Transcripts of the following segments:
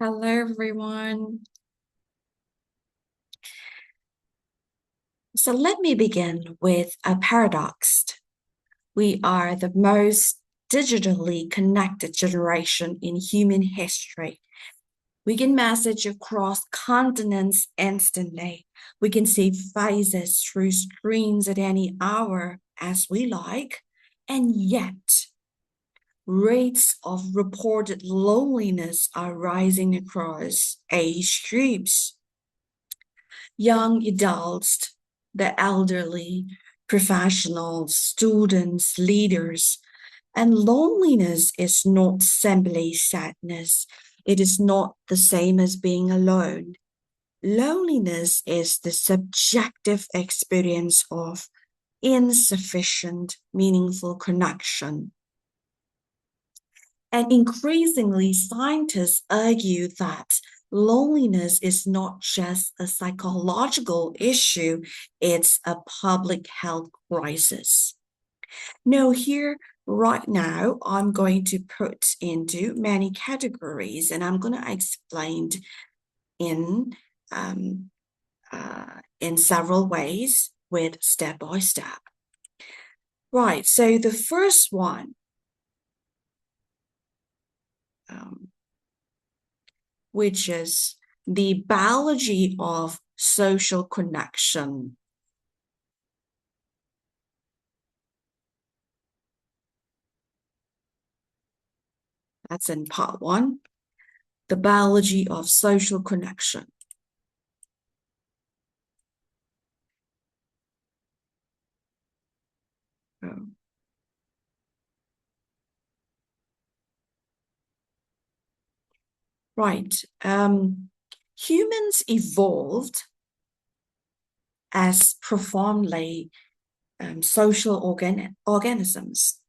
Hello, everyone. So let me begin with a paradox. We are the most digitally connected generation in human history. We can message across continents instantly. We can see faces through screens at any hour as we like. And yet, rates of reported loneliness are rising across age groups. Young adults, the elderly, professionals, students, leaders. And loneliness is not simply sadness. It is not the same as being alone. Loneliness is the subjective experience of insufficient, meaningful connection. And increasingly, scientists argue that loneliness is not just a psychological issue, it's a public health crisis. Now, here, right now, I'm going to put into many categories and I'm going to explain in, um, in several ways with step by step. Right, so the first one, um, which is the biology of social connection. That's in part one, the biology of social connection. Oh. Right. Humans evolved as profoundly social organisms.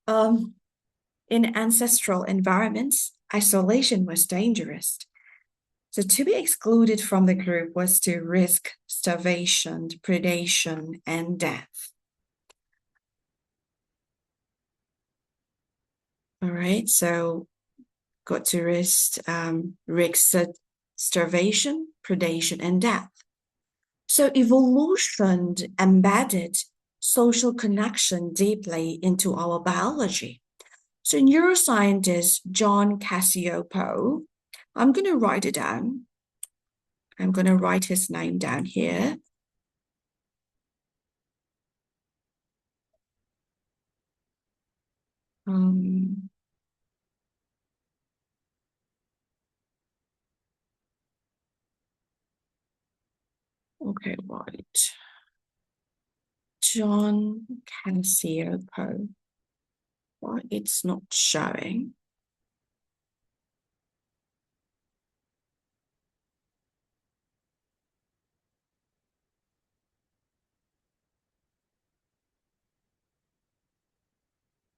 In ancestral environments, isolation was dangerous. So to be excluded from the group was to risk starvation, predation, and death. All right, so got to risk starvation, predation, and death. So evolution embedded social connection deeply into our biology. So neuroscientist John Cacioppo, I'm going to write it down. I'm going to write his name down here. Okay, right. John Cacioppo. Why it's not showing?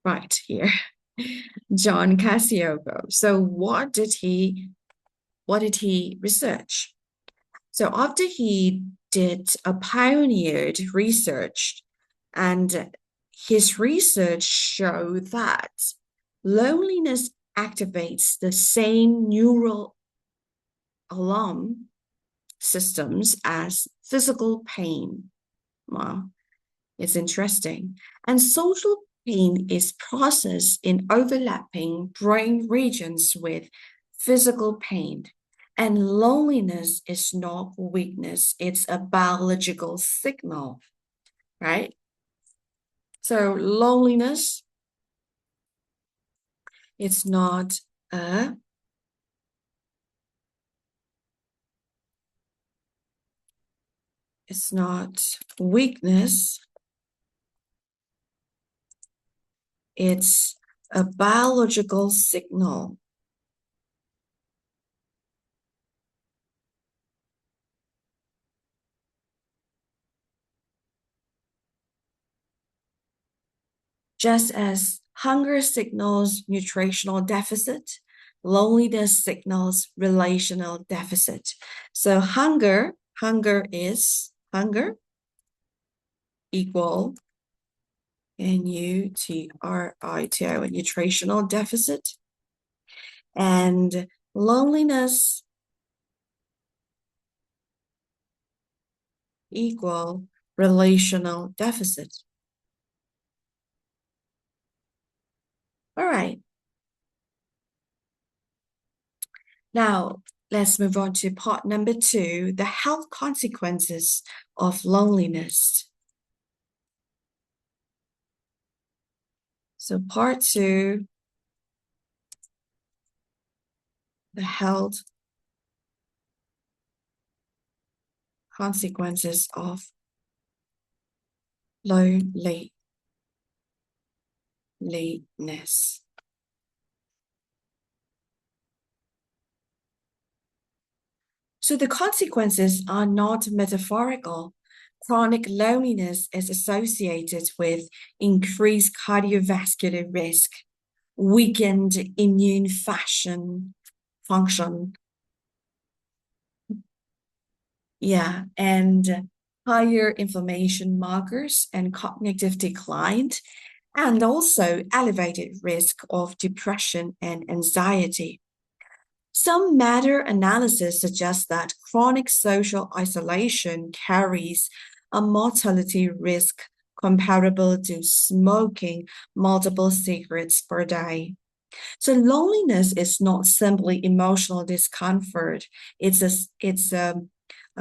Right here. John Cacioppo. So what did he research? So after he did a pioneered research, and his research showed that loneliness activates the same neural alarm systems as physical pain. Wow, it's interesting. And social pain is processed in overlapping brain regions with physical pain. And loneliness is not weakness, it's a biological signal, right? So loneliness, it's not a it's not weakness, it's a biological signal. Just as hunger signals nutritional deficit, loneliness signals relational deficit. So hunger equal NUTRITO, a nutritional deficit. And Loneliness equal relational deficit. All right. Now, let's move on to part number 2, the health consequences of loneliness. So part 2, the health consequences of loneliness. So the consequences are not metaphorical. Chronic loneliness is associated with increased cardiovascular risk, weakened immune function, and higher inflammation markers and cognitive decline, and also elevated risk of depression and anxiety. Some meta-analysis suggests that chronic social isolation carries a mortality risk comparable to smoking multiple cigarettes per day. So loneliness is not simply emotional discomfort. It's a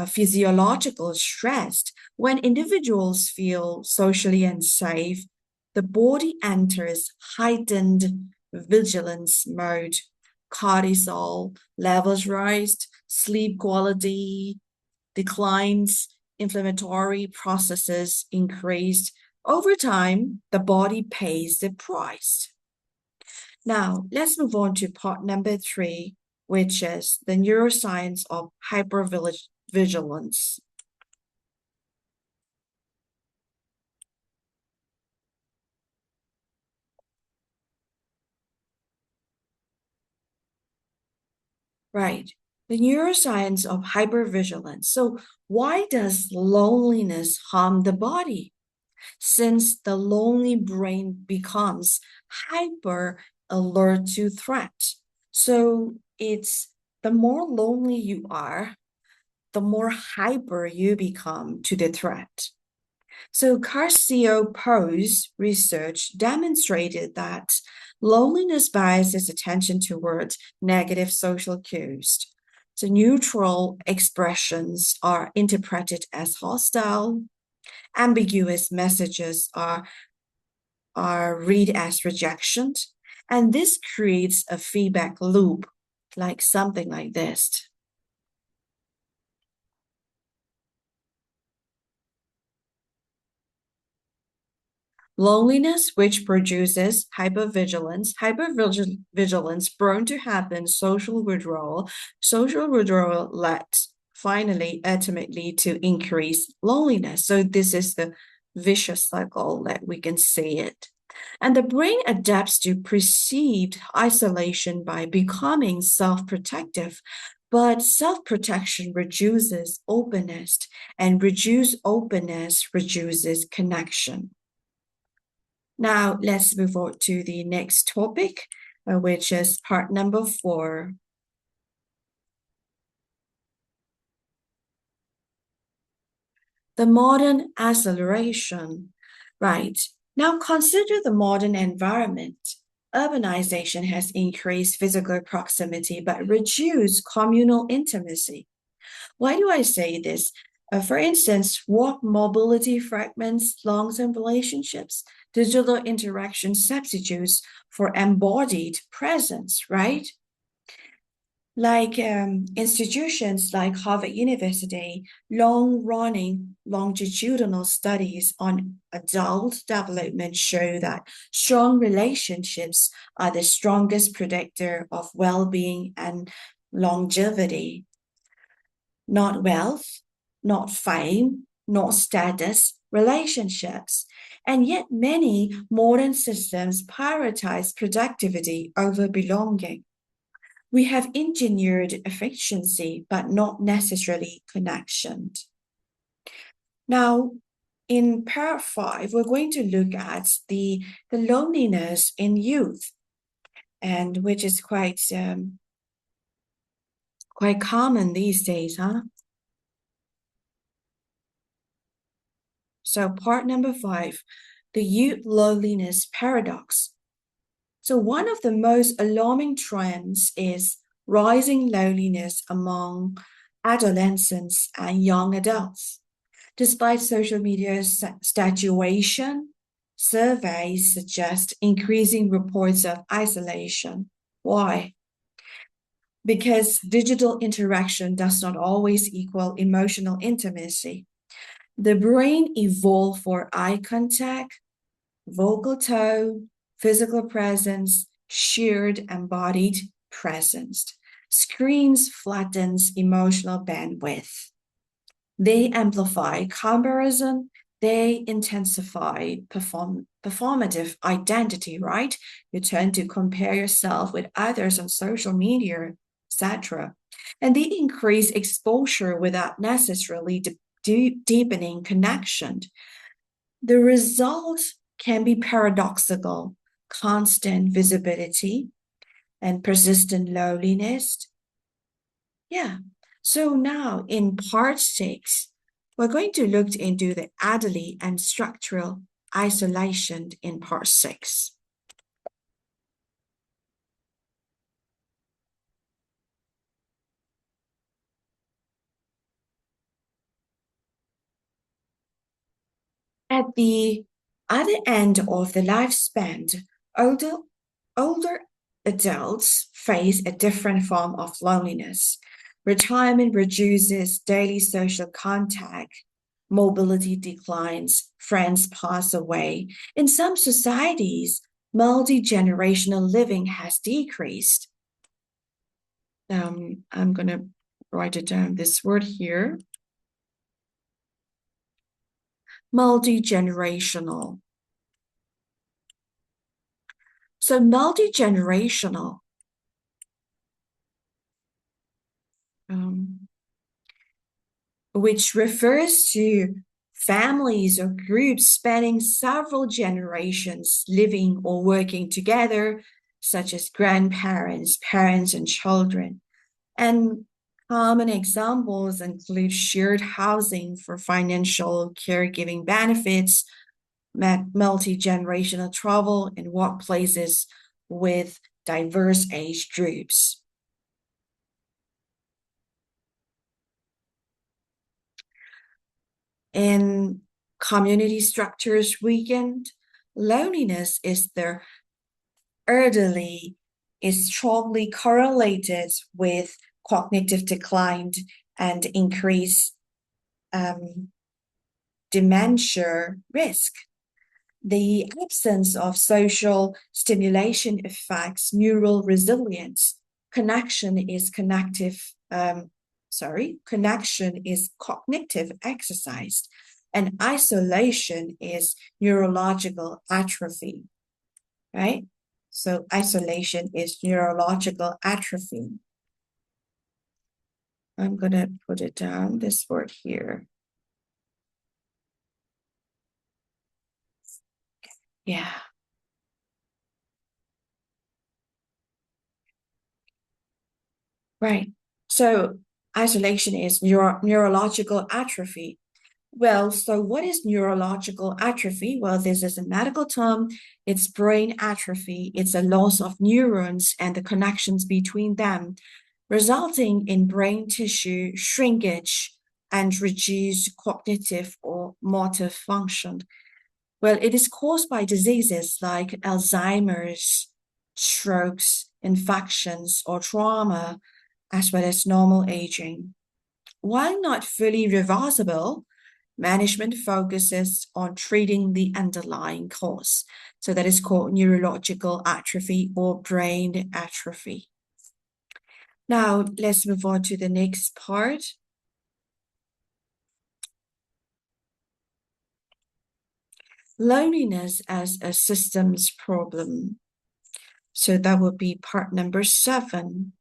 physiological stress. When individuals feel socially unsafe, the body enters heightened vigilance mode. Cortisol levels rise, sleep quality declines, inflammatory processes increase. Over time, the body pays the price. Now, let's move on to part number 3, which is the neuroscience of hypervigilance. Right. The neuroscience of hypervigilance. So, why does loneliness harm the body? Since the lonely brain becomes hyper alert to threat. So, it's the more lonely you are, the more hyper you become to the threat. So Carcio-Poe's research demonstrated that loneliness biases attention towards negative social cues. So neutral expressions are interpreted as hostile, ambiguous messages are read as rejection, and this creates a feedback loop, like something like this. Loneliness, which produces hypervigilance, hypervigilance prone to happen, social withdrawal led finally ultimately to increase loneliness. So this is the vicious cycle that we can see it. And the brain adapts to perceived isolation by becoming self-protective. But self-protection reduces openness, and reduced openness reduces connection. Now, let's move on to the next topic, which is part number 4. The modern acceleration. Right. Now, consider the modern environment. Urbanization has increased physical proximity but reduced communal intimacy. Why do I say this? For instance, work mobility fragments long-term relationships. Digital interaction substitutes for embodied presence, right? Like institutions like Harvard University, long-running longitudinal studies on adult development show that strong relationships are the strongest predictor of well-being and longevity. Not wealth, not fame, not status, relationships. And yet many modern systems prioritize productivity over belonging. We have engineered efficiency, but not necessarily connection. Now, in part 5, we're going to look at the loneliness in youth, and which is quite Quite common these days, huh? So part number 5, the youth loneliness paradox. So one of the most alarming trends is rising loneliness among adolescents and young adults. Despite social media's saturation, surveys suggest increasing reports of isolation. Why? Because digital interaction does not always equal emotional intimacy. The brain evolved for eye contact, vocal tone, physical presence, shared embodied presence. Screens flattens emotional bandwidth. They amplify comparison, they intensify performative identity, right? You tend to compare yourself with others on social media, etc. And they increase exposure without necessarily deepening connection. The result can be paradoxical: constant visibility and persistent loneliness. Yeah. So now in part 6, we're going to look into the elderly and structural isolation in part 6. At the other end of the lifespan, older, older adults face a different form of loneliness. Retirement reduces daily social contact, mobility declines, friends pass away. In some societies, multi generational living has decreased. I'm going to write it down, this word here: multi generational. So, multi generational, um, which refers to families or groups spanning several generations living or working together, such as grandparents, parents, and children. And common examples include shared housing for financial caregiving benefits, multi generational travel, and workplaces with diverse age groups. In community structures weakened, loneliness is the elderly is strongly correlated with cognitive decline and increased um, dementia risk. The absence of social stimulation affects neural resilience. Connection is connection is cognitive exercise, and isolation is neurological atrophy, right? So isolation is neurological atrophy. I'm going to put it down, this word here. Yeah. Right. So isolation is neurological atrophy. Well, so what is neurological atrophy? Well, this is a medical term. It's brain atrophy. It's a loss of neurons and the connections between them, resulting in brain tissue shrinkage and reduced cognitive or motor function. Well, it is caused by diseases like Alzheimer's, strokes, infections, or trauma, as well as normal aging. While not fully reversible, management focuses on treating the underlying cause. So that is called neurological atrophy or brain atrophy. Now, let's move on to the next part. Loneliness as a systems problem. So that would be part number 7.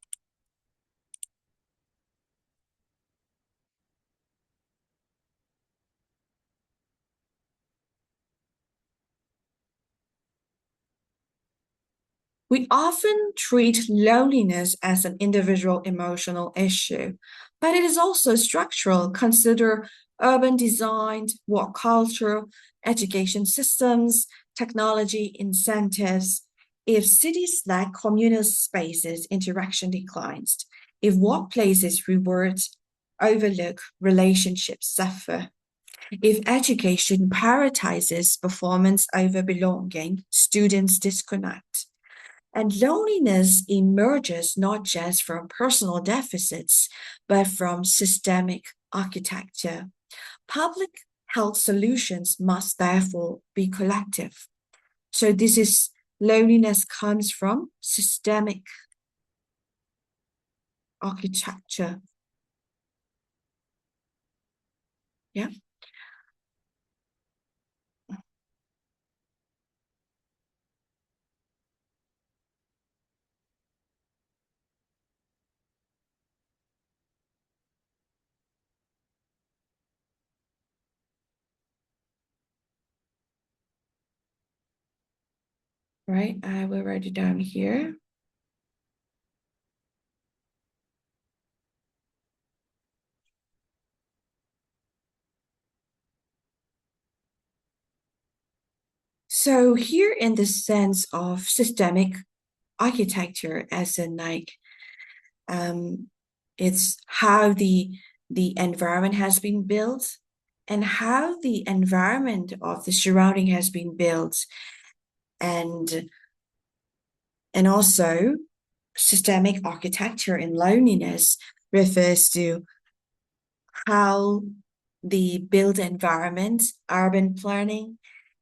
We often treat loneliness as an individual emotional issue, but it is also structural. Consider urban design, work culture, education systems, technology incentives. If cities lack communal spaces, interaction declines. If workplaces reward overlook, relationships suffer. If education prioritizes performance over belonging, students disconnect. And loneliness emerges not just from personal deficits, but from systemic architecture. Public health solutions must therefore be collective. So this is loneliness comes from systemic architecture. Yeah. Right. I will write it down here. So here in the sense of systemic architecture as in like um, it's how the environment has been built and how the environment of the surrounding has been built and and also systemic architecture and loneliness refers to how the built environment, urban planning,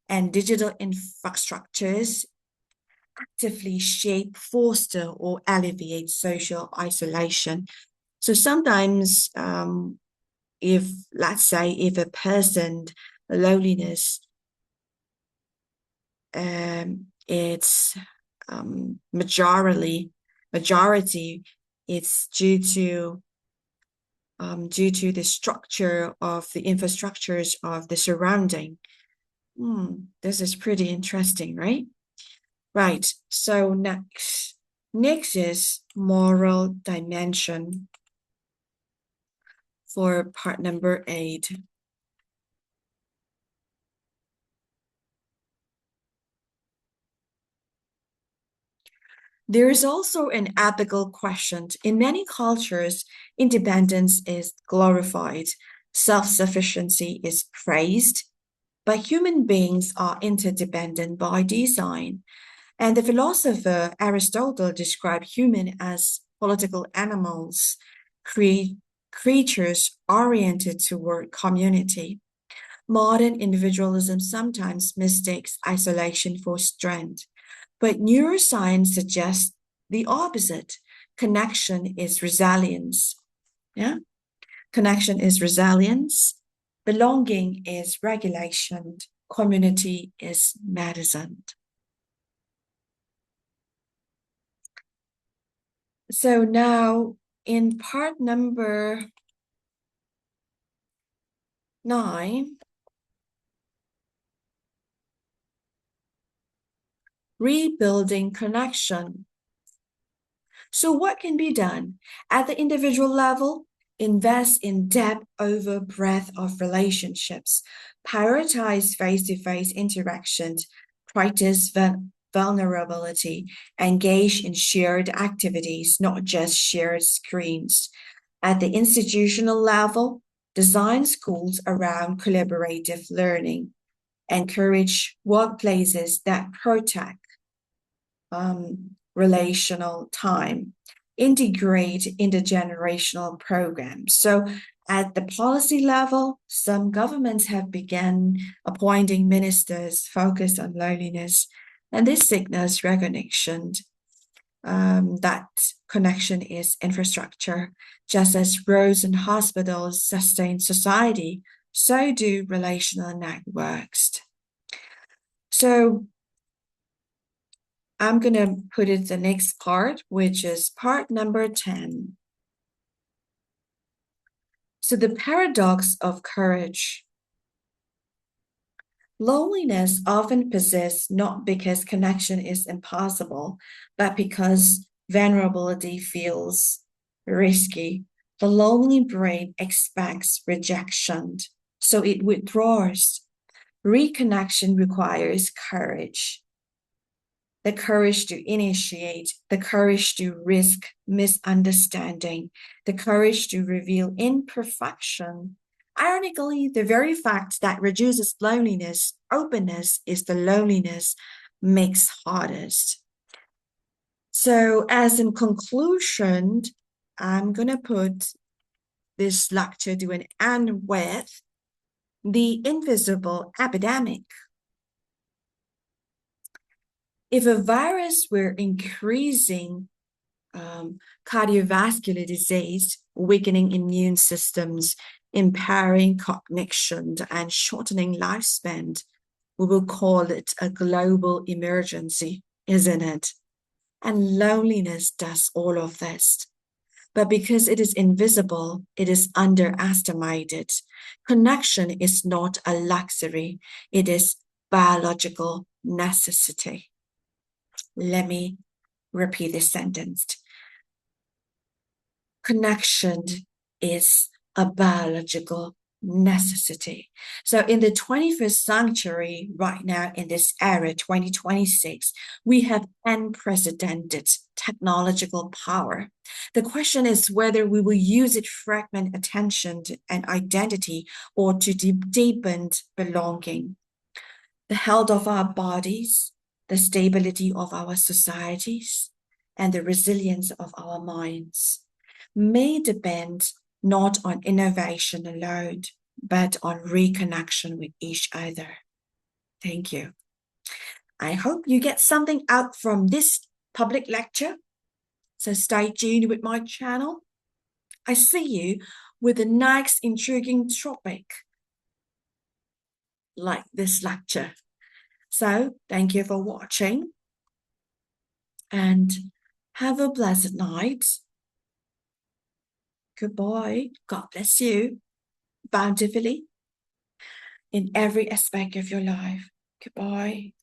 and digital infrastructures actively shape, foster, or alleviate social isolation. So sometimes, if let's say if a person loneliness, it's majority, it's due to the structure of the infrastructures of the surrounding. This is pretty interesting, right? Right. So next is moral dimension for part number 8. There is also an ethical question. In many cultures, independence is glorified, self-sufficiency is praised, but human beings are interdependent by design. And the philosopher Aristotle described humans as political animals, cre- creatures oriented toward community. Modern individualism sometimes mistakes isolation for strength, but neuroscience suggests the opposite. Connection is resilience. Yeah, connection is resilience. Belonging is regulation. Community is medicine. So now in part number 9, rebuilding connection. So what can be done? At the individual level, invest in depth over breadth of relationships, prioritize face-to-face interactions, practice vulnerability, engage in shared activities, not just shared screens. At the institutional level, design schools around collaborative learning, encourage workplaces that protect relational time, integrate intergenerational programs. So at the policy level, some governments have begun appointing ministers focused on loneliness, and this signals recognition that connection is infrastructure. Just as roads and hospitals sustain society, so do relational networks. So I'm going to put it the next part, which is part number 10. So the paradox of courage. Loneliness often persists not because connection is impossible, but because vulnerability feels risky. The lonely brain expects rejection, so it withdraws. Reconnection requires courage, the courage to initiate, the courage to risk misunderstanding, the courage to reveal imperfection. Ironically, the very fact that reduces loneliness, openness is the loneliness makes hardest. So, as in conclusion, I'm going to put this lecture to an end with the invisible epidemic. If a virus were increasing cardiovascular disease, weakening immune systems, impairing cognition, and shortening lifespan, we will call it a global emergency, isn't it? And loneliness does all of this. But because it is invisible, it is underestimated. Connection is not a luxury, it is biological necessity. Let me repeat this sentence. Connection is a biological necessity. So in the 21st century, right now in this era, 2026, we have unprecedented technological power. The question is whether we will use it to fragment attention and identity or to deepen belonging. The health of our bodies, the stability of our societies, and the resilience of our minds may depend not on innovation alone, but on reconnection with each other. Thank you. I hope you get something out from this public lecture. So stay tuned with my channel. I see you with the next intriguing topic like this lecture. So thank you for watching and have a blessed night. Goodbye. God bless you bountifully in every aspect of your life. Goodbye.